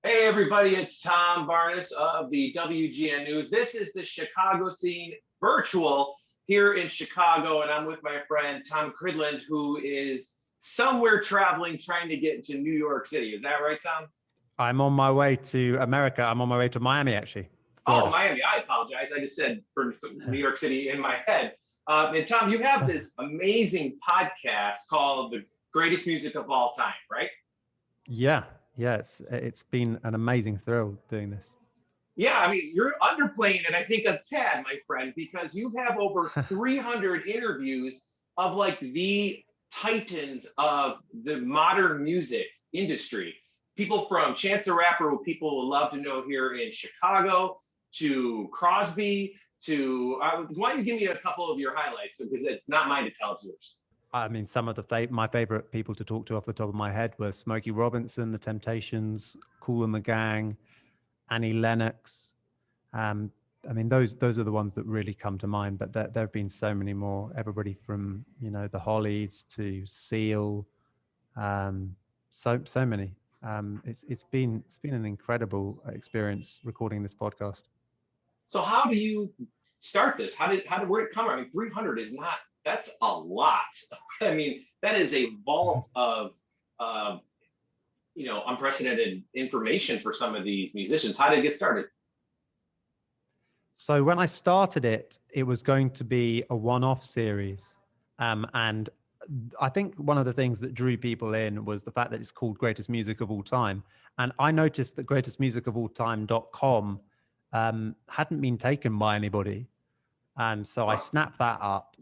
Hey everybody, it's Tom Barnes of the WGN News. This is the Chicago Scene virtual here in Chicago, and I'm with my friend Tom Cridland, who is somewhere traveling trying to get to New York City. Is that right, Tom? I'm on my way to America. I'm on my way to Miami, actually, Oh, Florida. Miami. I apologize. I just said for New York City in my head. And Tom, you have this amazing podcast called The Greatest Music of All Time, right? Yeah, yeah. It's been an amazing thrill doing this. Yeah, I mean, you're underplaying it, I think, a tad, my friend, because you have over 300 interviews of like the titans of the modern music industry. People from Chance the Rapper, who people will love to know here in Chicago, to Crosby, to why don't you give me a couple of your highlights because it's not mine to tell, it's yours. I mean, some of my favorite people to talk to off the top of my head were Smokey Robinson, The Temptations, Kool and the Gang, Annie Lennox. Um, I mean, those are the ones that really come to mind. But there have been so many more. Everybody from the Hollies to Seal, so many. It's been an incredible experience recording this podcast. So how do you start this? Where did it come from? I mean, 300 is not, that's a lot. I mean, that is a vault of uh, unprecedented information for some of these musicians. How did it get started? So when I started it, it was going to be a one-off series. And I think one of the things that drew people in was the fact that it's called Greatest Music of All Time. And I noticed that greatestmusicofalltime.com hadn't been taken by anybody. So I snapped that up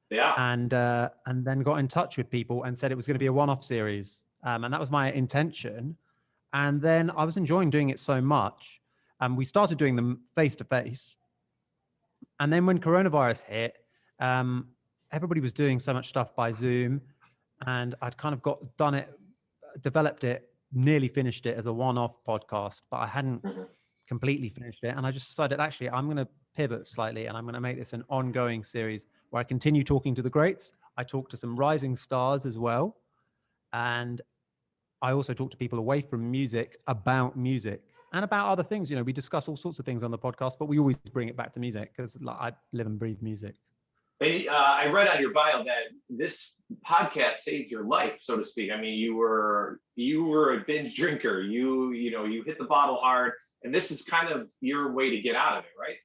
Yeah. and then got in touch with people and said it was going to be a one-off series. And that was my intention. And then I was enjoying doing it so much. We started doing them face-to-face. And then when coronavirus hit, everybody was doing so much stuff by Zoom, and I'd kind of developed it, nearly finished it as a one-off podcast, but I hadn't completely finished it. And I just decided, actually, I'm going to pivot slightly, and I'm going to make this an ongoing series where I continue talking to the greats. I talk to some rising stars as well. And I also talk to people away from music about music and about other things. We discuss all sorts of things on the podcast, but we always bring it back to music because I live and breathe music. And I read on your bio that this podcast saved your life, so to speak. I mean, you were a binge drinker. You hit the bottle hard, and this is kind of your way to get out of it, right?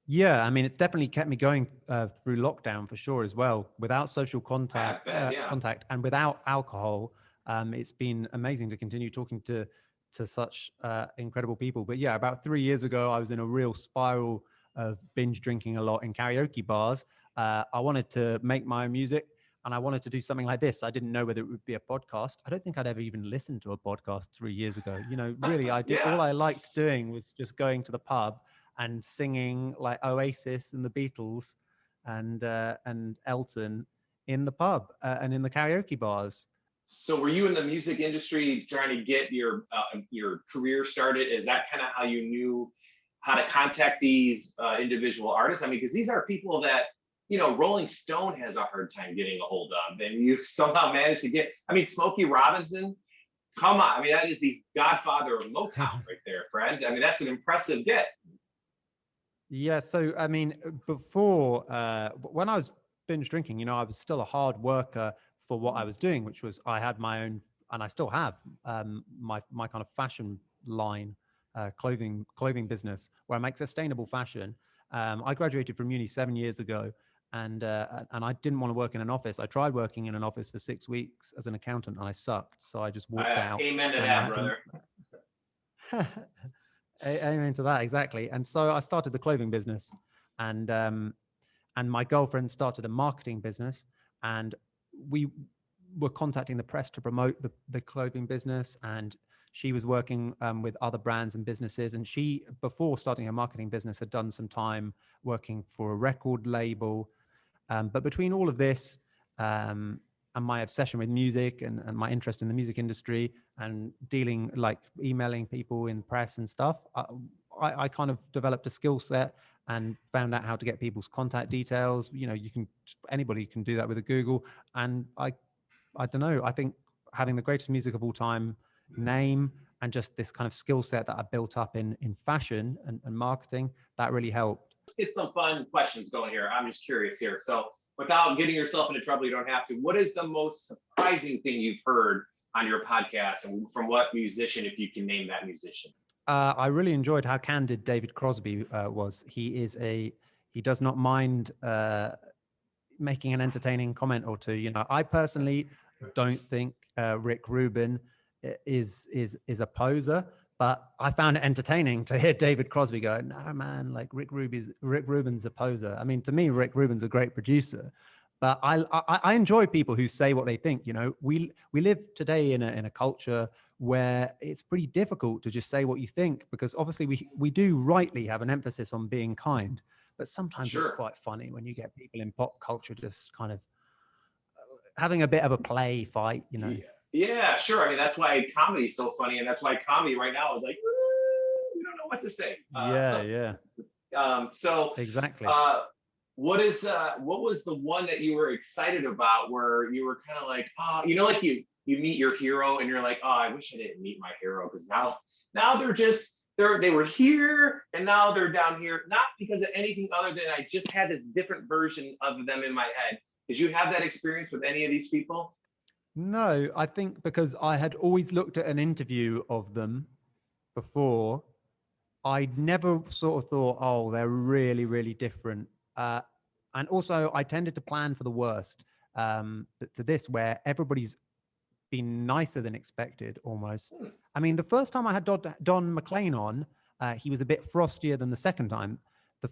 Yeah, I mean, it's definitely kept me going through lockdown for sure as well. Without social contact, contact, and without alcohol, it's been amazing to continue talking to such incredible people. But yeah, about 3 years ago, I was in a real spiral of binge drinking a lot in karaoke bars. I wanted to make my own music, and I wanted to do something like this. I didn't know whether it would be a podcast. I don't think I'd ever even listened to a podcast 3 years ago. Really, I did. All I liked doing was just going to the pub and singing like Oasis and the Beatles and Elton in the pub and in the karaoke bars. So were you in the music industry trying to get your career started? Is that kind of how you knew how to contact these individual artists? I mean, because these are people that, Rolling Stone has a hard time getting a hold of, and you somehow managed to get, I mean, Smokey Robinson, come on. I mean, that is the godfather of Motown right there, friend. I mean, that's an impressive get. Yeah. So, I mean, before, when I was binge drinking, I was still a hard worker for what I was doing, which was I had my own, and I still have my kind of fashion line, clothing business where I make sustainable fashion. I graduated from uni 7 years ago, and I didn't want to work in an office. I tried working in an office for 6 weeks as an accountant, and I sucked. So I just walked out. Amen to that, brother. Amen to that, exactly. And so I started the clothing business, and my girlfriend started a marketing business, and we were contacting the press to promote the clothing business, and she was working with other brands and businesses. And she, before starting her marketing business, had done some time working for a record label. But between all of this and my obsession with music and my interest in the music industry and dealing, like emailing people in press and stuff, I kind of developed a skill set and found out how to get people's contact details. Anybody can do that with a Google. And I don't know, I think having the greatest music of all time name and just this kind of skill set that I built up in fashion and marketing, that really helped. Let's get some fun questions going here. I'm just curious here. So without getting yourself into trouble, you don't have to. What is the most surprising thing you've heard on your podcast, and from what musician, if you can name that musician? I really enjoyed how candid David Crosby was. He does not mind making an entertaining comment or two. You know, I personally don't think Rick Rubin is a poser, but I found it entertaining to hear David Crosby go, "No, man, like Rick Rubin's a poser." I mean, to me, Rick Rubin's a great producer, but I enjoy people who say what they think. You know, we live today in a culture where it's pretty difficult to just say what you think, because obviously we do rightly have an emphasis on being kind, but sometimes it's quite funny when you get people in pop culture just kind of having a bit of a play fight, you know. Yeah, sure. I mean, that's why comedy is so funny, and that's why comedy right now is like, we don't know what to say. So exactly. what was the one that you were excited about, where you were kind of like, oh, you know, like you meet your hero and you're like, oh, I wish I didn't meet my hero, because now they were here and now they're down here, not because of anything other than I just had this different version of them in my head. Did you have that experience with any of these people? No, I think because I had always looked at an interview of them before, I never sort of thought, oh, they're really, really different. And also, I tended to plan for the worst, to this, where everybody's been nicer than expected almost. I mean, the first time I had Don McLean on, he was a bit frostier than the second time.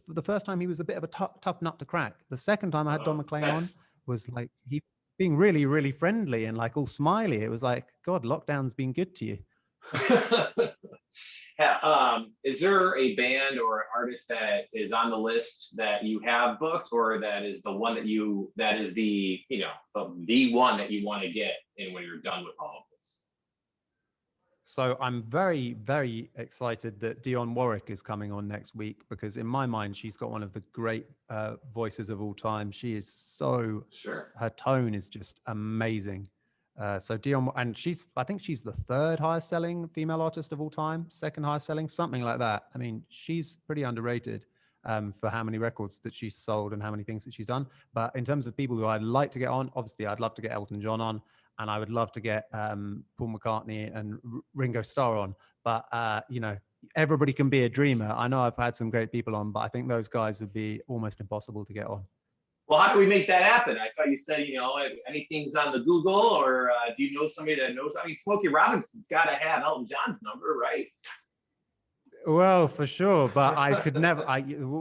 The first time he was a bit of a tough nut to crack. The second time I had Don McLean on was like he being really, really friendly and like all smiley. It was like, God, lockdown's been good to you. Is there a band or artist that is on the list that you have booked, or that is the one that is the one that you want to get in when you're done with all of this? So I'm very, very excited that Dionne Warwick is coming on next week, because in my mind, she's got one of the great voices of all time. She is so, her tone is just amazing. So Dionne, and I think she's the third highest selling female artist of all time, second highest selling, something like that. I mean, she's pretty underrated for how many records that she's sold and how many things that she's done. But in terms of people who I'd like to get on, obviously I'd love to get Elton John on, and I would love to get Paul McCartney and Ringo Starr on. But, everybody can be a dreamer. I know I've had some great people on, but I think those guys would be almost impossible to get on. Well, how do we make that happen? I thought you said, anything's on the Google, or do you know somebody that knows? I mean, Smokey Robinson's got to have Elton John's number, right? Well, for sure, but I could never.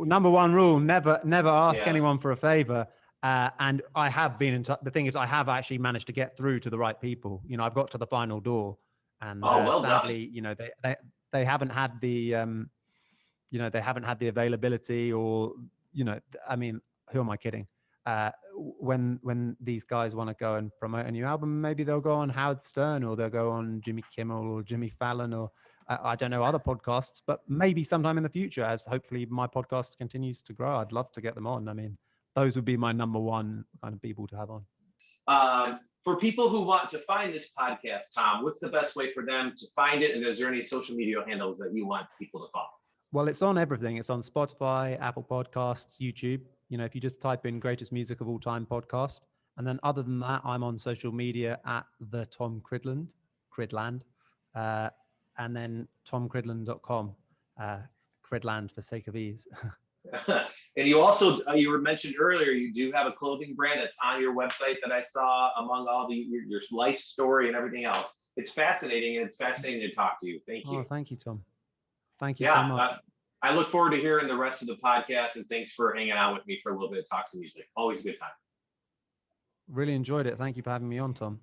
Number one rule: never ask anyone for a favor. And I have been in touch. The thing is, I have actually managed to get through to the right people. You know, I've got to the final door, and sadly, they haven't had the, they haven't had the availability, or, I mean, who am I kidding? When these guys want to go and promote a new album, maybe they'll go on Howard Stern, or they'll go on Jimmy Kimmel or Jimmy Fallon, or I don't know, other podcasts, but maybe sometime in the future, as hopefully my podcast continues to grow, I'd love to get them on. I mean, those would be my number one kind of people to have on. For people who want to find this podcast, Tom, what's the best way for them to find it? And is there any social media handles that you want people to follow? Well, it's on everything. It's on Spotify, Apple Podcasts, YouTube. If you just type in Greatest Music of All Time podcast. And then other than that, I'm on social media at the Tom Cridland, and then tomcridland.com, Cridland for sake of ease. And you also, you were mentioned earlier, you do have a clothing brand that's on your website that I saw among all your life story and everything else. It's fascinating, and it's fascinating to talk to you. Thank you. Oh, thank you, Tom. Thank you so much. I look forward to hearing the rest of the podcast, and thanks for hanging out with me for a little bit of Talks and Music. Always a good time. Really enjoyed it. Thank you for having me on, Tom.